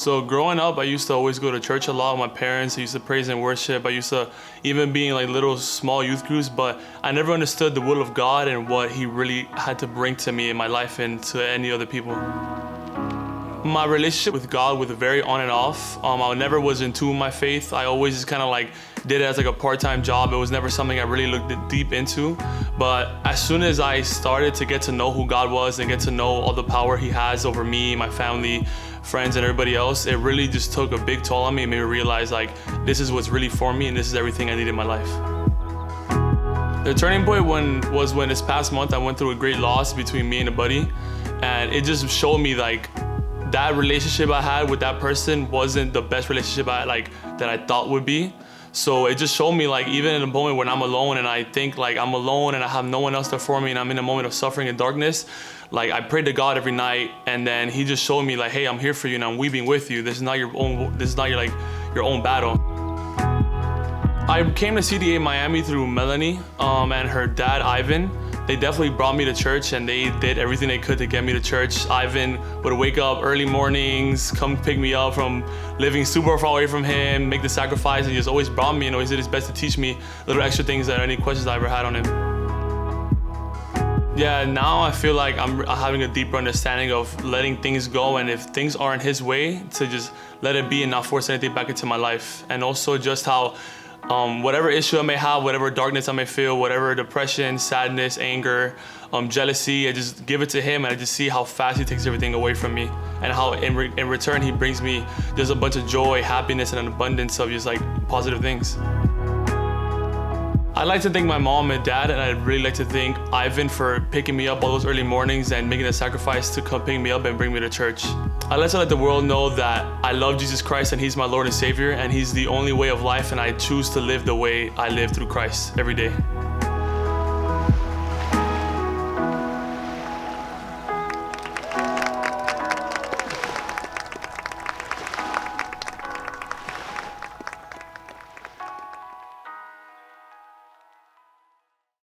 So growing up, I used to always go to church a lot with my parents. I used to praise and worship. I used to even be in like little small youth groups, but I never understood the will of God and what He really had to bring to me in my life and to any other people. My relationship with God was very on and off. I never was in tune with my faith. I always just kind of like did it as like a part-time job. It was never something I really looked deep into. But as soon as I started to get to know who God was and get to know all the power He has over me, my family, friends, and everybody else, it really just took a big toll on me and made me realize like this is what's really for me and this is everything I need in my life. The turning point was when this past month I went through a great loss between me and a buddy, and it just showed me like that relationship I had with that person wasn't the best relationship that I thought would be. So it just showed me like even in a moment when I'm alone and I think like I'm alone and I have no one else there for me and I'm in a moment of suffering and darkness, like I prayed to God every night, and then He just showed me like, hey, I'm here for you and I'm weeping with you. This is not your own battle. I came to CDA Miami through Melanie and her dad Ivan. They definitely brought me to church and they did everything they could to get me to church. Ivan would wake up early mornings, come pick me up from living super far away from him, make the sacrifice, and he just always brought me and always did his best to teach me little extra things that any questions I ever had on him. Yeah, now I feel like I'm having a deeper understanding of letting things go, and if things aren't His way, to just let it be and not force anything back into my life. And also just how whatever issue I may have, whatever darkness I may feel, whatever depression, sadness, anger, jealousy, I just give it to Him and I just see how fast He takes everything away from me, and how in return He brings me just a bunch of joy, happiness, and an abundance of just like positive things. I'd like to thank my mom and dad, and I'd really like to thank Ivan for picking me up all those early mornings and making the sacrifice to come pick me up and bring me to church. I'd like to let the world know that I love Jesus Christ and He's my Lord and Savior, and He's the only way of life, and I choose to live the way I live through Christ every day.